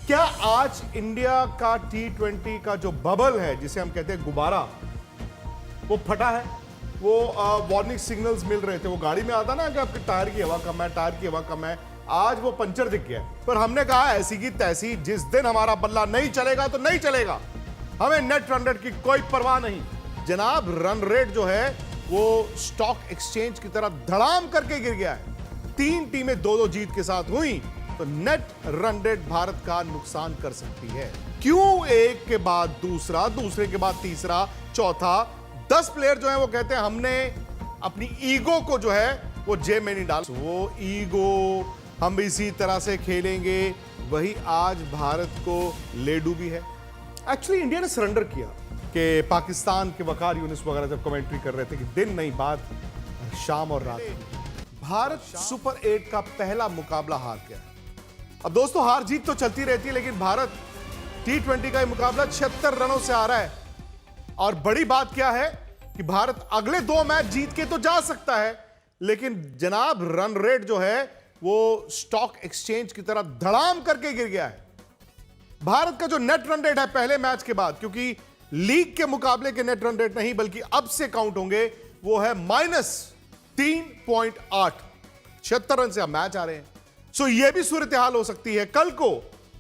क्या आज इंडिया का T20 का जो बबल है, जिसे हम कहते हैं गुब्बारा, वो फटा है? वो वार्निंग सिग्नल्स मिल रहे थे, वो गाड़ी में आता ना कि आपके टायर की हवा कम है, टायर की हवा कम है। आज वो पंचर दिख गया है। पर हमने कहा ऐसी की तैसी, जिस दिन हमारा बल्ला नहीं चलेगा तो नहीं चलेगा, हमें नेट रन रेट की कोई परवाह नहीं। जनाब, रन रेट जो है वो स्टॉक एक्सचेंज की तरह धड़ाम करके गिर गया है। 3 टीमें 2-2 जीत के साथ हुई तो नेट रन रेट भारत का नुकसान कर सकती है। क्यों? एक के बाद दूसरा, दूसरे के बाद तीसरा, चौथा, 10 प्लेयर जो है वो कहते हैं हमने अपनी ईगो को जो है वो जेब में नहीं डाल, वो ईगो हम इसी तरह से खेलेंगे, वही आज भारत को ले डूबी है। एक्चुअली इंडिया ने सरेंडर किया कि पाकिस्तान के वकार यूनिस वगैरह जब कमेंट्री कर रहे थे कि दिन नहीं, बात शाम और रात। भारत सुपर 8 का पहला मुकाबला हार गया। अब दोस्तों, हार जीत तो चलती रहती है, लेकिन भारत T20 का ये मुकाबला 76 रनों से आ रहा है। और बड़ी बात क्या है कि भारत अगले 2 मैच जीत के तो जा सकता है, लेकिन जनाब रन रेट जो है वो स्टॉक एक्सचेंज की तरह धड़ाम करके गिर गया है। भारत का जो नेट रन रेट है पहले मैच के बाद, क्योंकि लीग के मुकाबले के नेट रन रेट नहीं बल्कि अब से काउंट होंगे, वो है -3.8। 76 रन से अब मैच आ रहे हैं। सो ये भी सूरत हाल हो सकती है कल को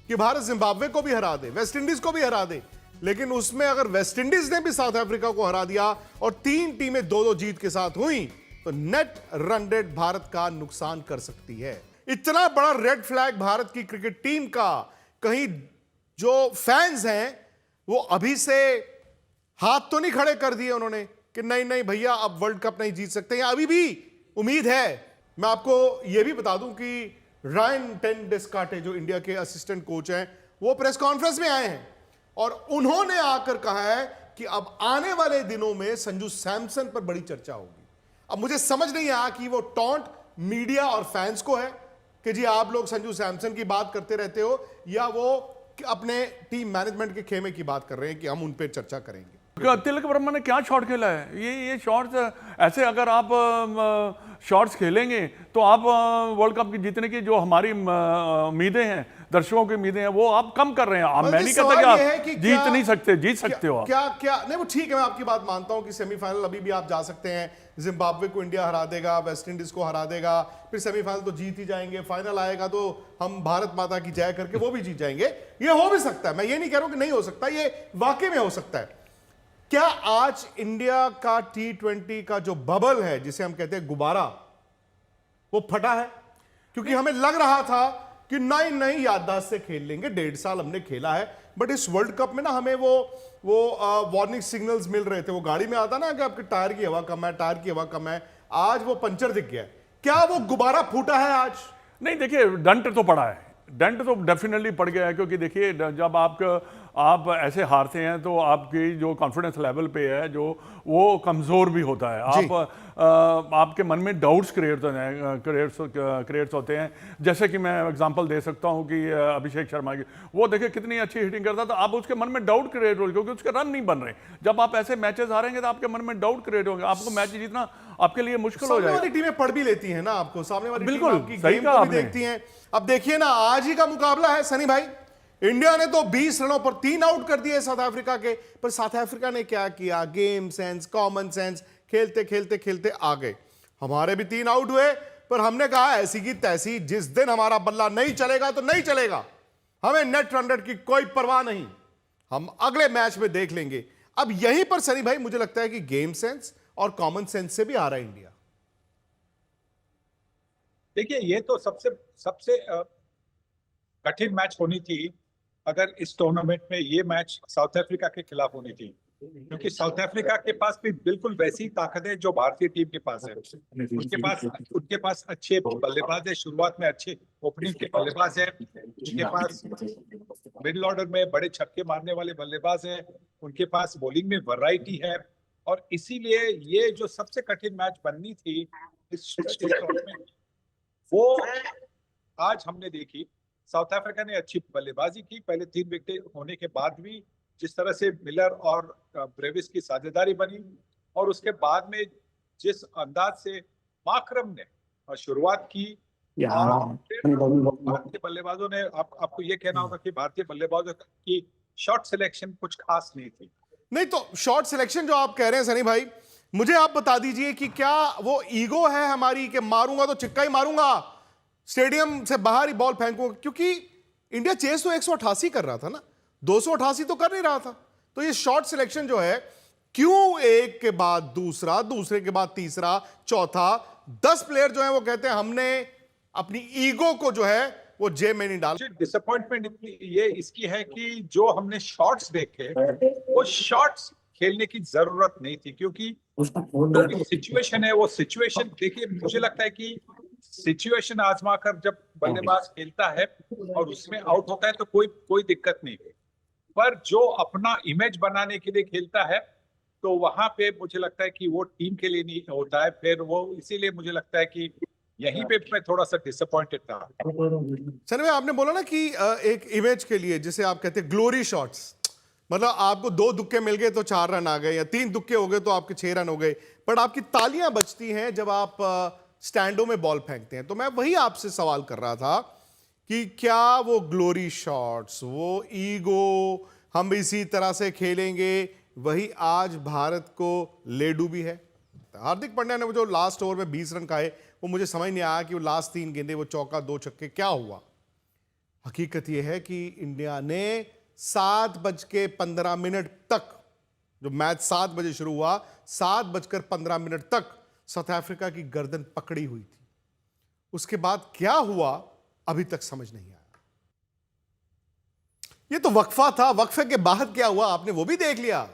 कि भारत जिम्बाब्वे को भी हरा दे, वेस्ट इंडीज को भी हरा दे। लेकिन उसमें अगर वेस्ट इंडीज ने भी साउथ अफ्रीका को हरा दिया और 3 टीमें 2-2 जीत के साथ हुई तो नेट रन रेट भारत का नुकसान कर सकती है। इतना बड़ा रेड फ्लैग भारत की क्रिकेट टीम का, कहीं जो फैंस हैं वो अभी से हाथ तो नहीं खड़े कर दिए उन्होंने कि नहीं नहीं भैया अब वर्ल्ड कप नहीं जीत सकते, या अभी भी उम्मीद है? मैं आपको यह भी बता दूं कि रायन टेन डेस्कार्टे जो इंडिया के असिस्टेंट कोच हैं, वो प्रेस कॉन्फ्रेंस में आए हैं और उन्होंने आकर कहा है कि अब आने वाले दिनों में संजू सैमसन पर बड़ी चर्चा होगी। अब मुझे समझ नहीं आया कि वो टॉन्ट मीडिया और फैंस को है कि जी आप लोग संजू सैमसन की बात करते रहते हो, या वो अपने टीम मैनेजमेंट के खेमे की बात कर रहे हैं कि हम उन पर चर्चा करेंगे। तिलक वर्मा ने क्या शॉट खेला है? ये शॉट्स ऐसे अगर आप शॉट्स खेलेंगे तो आप वर्ल्ड कप की जीतने की जो हमारी उम्मीदें हैं, दर्शकों की उम्मीदें हैं, वो आप कम कर रहे हैं। मैं नहीं कहता कि आप जीत नहीं सकते, जीत सकते हो आप। क्या नहीं, वो ठीक है, मैं आपकी बात मानता हूं कि सेमीफाइनल अभी भी आप जा सकते हैं। जिम्बाब्वे को इंडिया हरा देगा, वेस्ट इंडीज को हरा देगा, फिर सेमीफाइनल तो जीत ही जाएंगे, फाइनल आएगा तो हम भारत माता की जय करके वो भी जीत जाएंगे। ये हो भी सकता है, मैं ये नहीं कह रहा हूं कि नहीं हो सकता, ये वाकई में हो सकता है। क्या आज इंडिया का T20 का जो बबल है, जिसे हम कहते हैं गुब्बारा, वो फटा है? क्योंकि हमें लग रहा था कि नई नई याददाश्त से खेल लेंगे, 1.5 साल हमने खेला है, बट इस वर्ल्ड कप में ना हमें वो वार्निंग सिग्नल्स मिल रहे थे, वो गाड़ी में आता ना कि आपके टायर की हवा कम है, टायर की हवा कम है। आज वो पंचर दिख गया है। क्या वो गुब्बारा फूटा है आज? नहीं, देखिए डंट तो पड़ा है, डंट तो डेफिनेटली पड़ गया है। क्योंकि देखिए जब आप ऐसे हारते हैं तो आपकी जो कॉन्फिडेंस लेवल पे है जो वो कमज़ोर भी होता है। आपके मन में डाउट्स क्रिएट्स होते हैं। जैसे कि मैं एग्जांपल दे सकता हूं कि अभिषेक शर्मा की, वो देखिए कितनी अच्छी हिटिंग करता था, आप उसके मन में डाउट क्रिएट हो क्योंकि उसके रन नहीं बन रहे। जब आप ऐसे मैचेस हारेंगे तो आपके मन में डाउट क्रिएट होंगे, आपको मैच जीतना आपके लिए मुश्किल हो जाएगा। सामने वाली टीमें पढ़ भी लेती हैं ना आपको, सामने वाली बिल्कुल टीम सही कहा आपने, देखती हैं। अब देखिए ना, आज ही का मुकाबला है सनी भाई, इंडिया ने तो 20 रनों पर 3 आउट कर दिए साउथ अफ्रीका के। पर साउथ अफ्रीका ने क्या किया? गेम सेंस, कॉमन सेंस, खेलते खेलते खेलते आ गए। हमारे भी 3 आउट हुए, पर हमने कहा ऐसी की तैसी, जिस दिन हमारा बल्ला नहीं चलेगा तो नहीं चलेगा, हमें नेट रन रेट की कोई परवाह नहीं, हम अगले मैच में देख लेंगे। अब यहीं पर सनी भाई मुझे लगता है कि गेम सेंस और कॉमन सेंस से भी आ रहा है इंडिया। देखिए, ये तो सबसे कठिन मैच होनी थी अगर इस टूर्नामेंट में ये मैच साउथ अफ्रीका के खिलाफ होनी थी, क्योंकि साउथ अफ्रीका के पास भी बिल्कुल वैसी ताकत है जो भारतीय टीम के पास है। उनके पास अच्छे बल्लेबाज है, शुरुआत में अच्छे ओपनिंग के बल्लेबाज है, उनके पास मिडिल ऑर्डर में बड़े छक्के मारने वाले बल्लेबाज है, उनके पास बॉलिंग में वैरायटी है। और इसीलिए ये जो सबसे कठिन मैच बननी थी इस टूर्नामेंट, वो आज हमने देखी। साउथ अफ्रीका ने अच्छी बल्लेबाजी की, पहले 3 विकेट होने के बाद भी जिस तरह से मिलर और ब्रेविस की साझेदारी बनी, और उसके बाद में जिस अंदाज से माकरम ने शुरुआत की, और फिर भारतीय बल्लेबाजों ने आपको ये कहना होगा कि भारतीय बल्लेबाजों की शॉट सिलेक्शन कुछ खास नहीं थी। नहीं तो शॉट सिलेक्शन जो आप कह रहे हैं सनी भाई, मुझे आप बता दीजिए कि क्या वो ईगो है हमारी कि मारूंगा तो छिक्का ही मारूंगा, स्टेडियम से बाहर ही बॉल फेंकूंगा? क्योंकि इंडिया चेस तो 188 कर रहा था ना, 288 तो कर नहीं रहा था। तो ये शॉट सिलेक्शन जो है, क्यों एक के बाद दूसरा, दूसरे के बाद तीसरा, चौथा, 10 प्लेयर जो है वो कहते हैं हमने अपनी ईगो को जो है वो जेब में नहीं डाला। डिसअपॉइंटमेंट ये इसकी है कि जो हमने शॉट्स देखे वो शॉट्स खेलने की जरूरत नहीं थी, क्योंकि जो सिचुएशन है वो सिचुएशन देखिए, मुझे लगता है कि सिचुएशन आजमा कर जब बल्लेबाज खेलता है और उसमें आउट होता है तो कोई दिक्कत नहीं है, पर जो अपना इमेज बनाने के लिए खेलता है तो वहां पे मुझे लगता है कि वो टीम के लिए नहीं होता है। फिर वो इसीलिए मुझे लगता है कि यहीं पे मैं थोड़ा सा डिसअपॉइंटेड था। सर भाई, आपने बोला ना कि एक इमेज के लिए, जिसे आप कहते हैं ग्लोरी शॉट्स, मतलब आपको 2 दुक्के मिल गए तो 4 रन आ गए, या 3 दुक्के हो गए तो आपके 6 रन हो गए, बट आपकी तालियां बजती हैं जब आप स्टैंडों में बॉल फेंकते हैं। तो मैं वही आपसे सवाल कर रहा था कि क्या वो ग्लोरी शॉट्स, वो ईगो, हम इसी तरह से खेलेंगे, वही आज भारत को ले डूबी है? हार्दिक पांड्या ने वो जो लास्ट ओवर में 20 रन खाए, वो मुझे समझ नहीं आया कि वो लास्ट 3 गेंदें, वो चौका 2 छक्के, क्या हुआ? हकीकत यह है कि इंडिया ने 7:15 तक, जो मैच 7 बजे शुरू हुआ, 7:15 तक साउथ अफ्रीका की गर्दन पकड़ी हुई थी। उसके बाद क्या हुआ अभी तक समझ नहीं आया। ये तो वक्फा था, वक्फे के बाद क्या हुआ आपने वो भी देख लिया।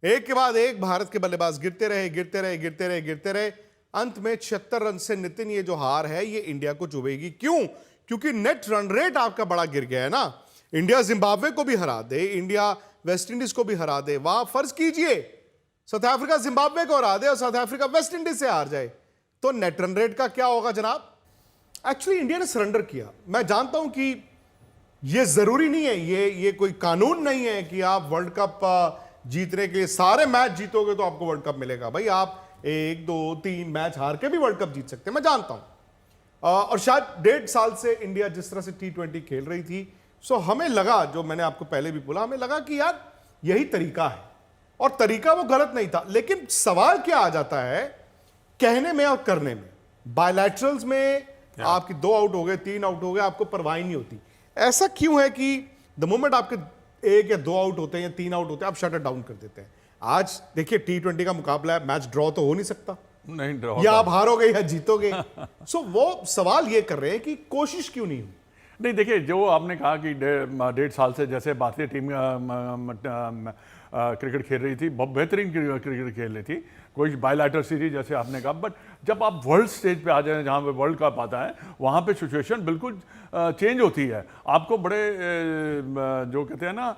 एक के बाद एक भारत के बल्लेबाज गिरते रहे, गिरते रहे, गिरते रहे, गिरते रहे। अंत में 76 रन से नितिन ये जो हार है ये इंडिया को चुभेगी। क्यों? क्योंकि नेट रन रेट आपका बड़ा गिर गया है ना। इंडिया जिम्बाब्वे को भी हरा दे, इंडिया वेस्ट इंडीज को भी हरा दे, वहां फर्ज कीजिए साउथ अफ्रीका जिम्बाब्वे को हरा दे और साउथ अफ्रीका वेस्ट इंडीज से हार जाए, तो नेट रन रेट का क्या होगा जनाब? एक्चुअली इंडिया ने सरेंडर किया। मैं जानता हूं कि यह जरूरी नहीं है, ये कोई कानून नहीं है कि आप वर्ल्ड कप जीतने के लिए सारे मैच जीतोगे तो आपको वर्ल्ड कप मिलेगा। भाई आप 1, 2, 3 मैच हार के भी वर्ल्ड कप जीत सकते हैं, मैं जानता हूं। और शायद 1.5 साल से इंडिया जिस तरह से T20 खेल रही थी, सो हमें लगा, जो मैंने आपको पहले भी बोला, हमें लगा कि यार यही तरीका है, और तरीका वो गलत नहीं था। लेकिन सवाल क्या आ जाता है कहने में और करने में। बायलैटरल्स में आपकी 2 आउट हो गए, 3 आउट हो गए, आपको परवाह नहीं होती। ऐसा क्यों है कि द मोमेंट आपके 1 या 2 आउट होते हैं या 3 आउट होते हैं, आप शटर डाउन कर देते हैं? आज देखिए T20 का मुकाबला है, मैच ड्रॉ तो हो नहीं सकता, नहीं ड्रॉ, या आप हारोगे या जीतोगे। सो वो सवाल ये कर रहे हैं कि कोशिश क्यों नहीं हुई? नहीं देखिए, जो आपने कहा कि 1.5 साल से जैसे भारतीय टीम क्रिकेट खेल रही थी, बहुत बेहतरीन क्रिकेट खेल रही थी, कोई बायलैटरल सीरीज जैसे आपने कहा, बट जब आप वर्ल्ड स्टेज पे आ जाए, जहाँ पे वर्ल्ड कप आता है, वहाँ पे सिचुएशन बिल्कुल चेंज होती है। आपको बड़े जो कहते हैं ना,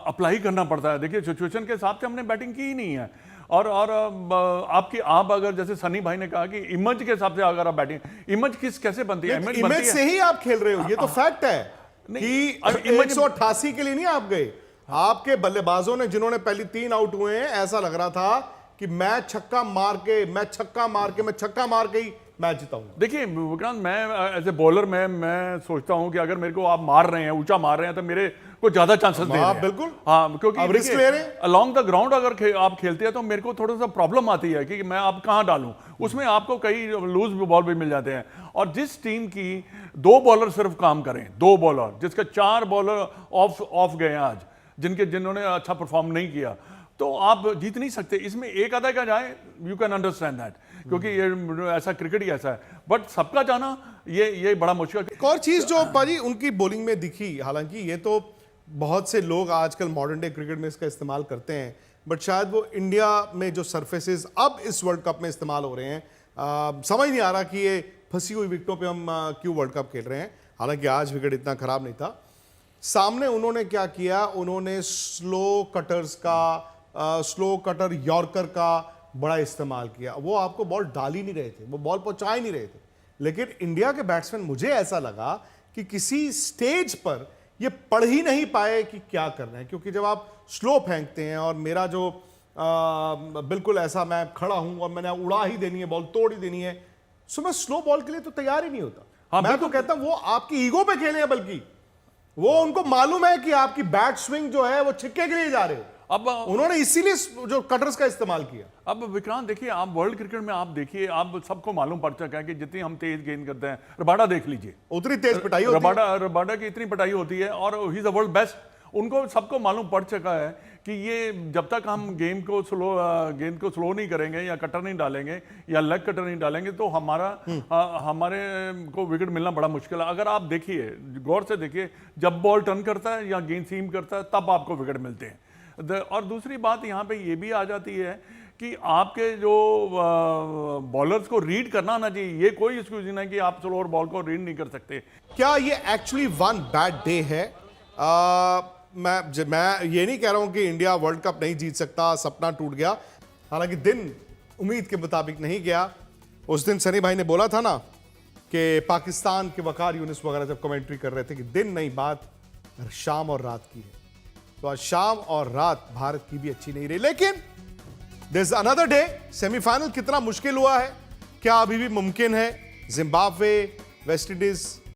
अप्लाई करना पड़ता है। देखिए सिचुएशन के हिसाब से हमने बैटिंग की ही नहीं है, और आप अगर जैसे सनी भाई ने कहा कि इमेज के हिसाब से अगर आप बैटिंग, इमेज कैसे बनती है? इमेज से ही आप खेल रहे हो, ये तो फैक्ट है कि 188 के लिए नहीं आप गए। आपके बल्लेबाजों ने, जिन्होंने पहली 3 आउट हुए हैं, ऐसा लग रहा था कि मैं छक्का मार के ही मैच जीताऊंगा। देखिए विक्रांत, मैं एज ए बॉलर मैं सोचता हूं कि अगर मेरे को आप मार रहे हैं, ऊंचा मार रहे हैं, तो मेरे को ज्यादा चांसेस दे रहे हैं। बिल्कुल, हाँ, क्योंकि रिस्क ले रहे हैं। अलोंग द ग्राउंड अगर आप खेलते हैं तो मेरे को थोड़ा सा प्रॉब्लम आती है कि मैं आप कहाँ डालूं। उसमें आपको कई लूज बॉल भी मिल जाते हैं। और जिस टीम की 2 बॉलर सिर्फ काम करें, 2 बॉलर, जिसका 4 बॉलर ऑफ गए आज, जिन्होंने अच्छा परफॉर्म नहीं किया, तो आप जीत नहीं सकते। इसमें एक आधा का जाए, यू कैन अंडरस्टैंड दैट, क्योंकि ये ऐसा क्रिकेट ही ऐसा है, बट सबका जाना ये बड़ा मुश्किल। एक और चीज जो पाजी उनकी बॉलिंग में दिखी, हालांकि ये तो बहुत से लोग आजकल मॉडर्न डे क्रिकेट में इसका इस्तेमाल करते हैं, बट शायद वो इंडिया में जो सरफेसेस अब इस वर्ल्ड कप में इस्तेमाल हो रहे हैं, समझ नहीं आ रहा कि ये फंसी हुई विकेटों पे हम क्यों वर्ल्ड कप खेल रहे हैं। हालांकि आज विकेट इतना खराब नहीं था। सामने उन्होंने क्या किया, उन्होंने स्लो कटर यॉर्कर का बड़ा इस्तेमाल किया। वो आपको बॉल डाल ही नहीं रहे थे, वो बॉल पहुंचा ही नहीं रहे थे। लेकिन इंडिया के बैट्समैन, मुझे ऐसा लगा कि किसी स्टेज पर ये पढ़ ही नहीं पाए कि क्या कर रहे हैं, क्योंकि जब आप स्लो फेंकते हैं और मेरा जो बिल्कुल ऐसा, मैं खड़ा हूं और मैंने उड़ा ही देनी है बॉल, तोड़ ही देनी है, सो मैं स्लो बॉल के लिए तो तैयार ही नहीं होता। हाँ, मैं तो कहता हूं वो आपकी ईगो पे खेले हैं, बल्कि वो उनको मालूम है कि आपकी बैट स्विंग जो है वो छिक्के के लिए जा रहे हो। अब उन्होंने इसीलिए जो कटर्स का इस्तेमाल किया। अब विक्रांत देखिए, आप वर्ल्ड क्रिकेट में आप देखिए, आप सबको मालूम पड़ चुका है कि जितनी हम तेज गेंद करते हैं, रबाडा देख लीजिए, उतनी तेज पिटाई होती है। रबाडा की इतनी पिटाई होती है और he is the world best. उनको सबको मालूम पड़ चुका है कि ये जब तक हम गेंद को स्लो नहीं करेंगे या कटर नहीं डालेंगे या लेग कटर नहीं डालेंगे तो हमारे को विकेट मिलना बड़ा मुश्किल है। अगर आप देखिए, गौर से देखिए, जब बॉल टर्न करता है या गेंद सीम करता है तब आपको विकेट मिलते हैं। और दूसरी बात यहाँ पे ये भी आ जाती है कि आपके जो बॉलर्स को रीड करना आना चाहिए। ये कोई एक्सक्यूज नहीं है कि आप स्लोअर बॉल को रीड नहीं कर सकते। क्या ये एक्चुअली वन बैड डे है? मैं ये नहीं कह रहा हूं कि इंडिया वर्ल्ड कप नहीं जीत सकता, सपना टूट गया। हालांकि दिन उम्मीद के मुताबिक नहीं गया। उस दिन सनी भाई ने बोला था ना कि पाकिस्तान के वकार यूनिस वगैरह जब कमेंट्री कर रहे थे कि दिन नहीं, बात शाम और रात की है। तो आज शाम और रात भारत की भी अच्छी नहीं रही। लेकिन there is another day. Semifinal कितना मुश्किल हुआ है, क्या अभी भी मुमकिन है? Zimbabwe, West Indies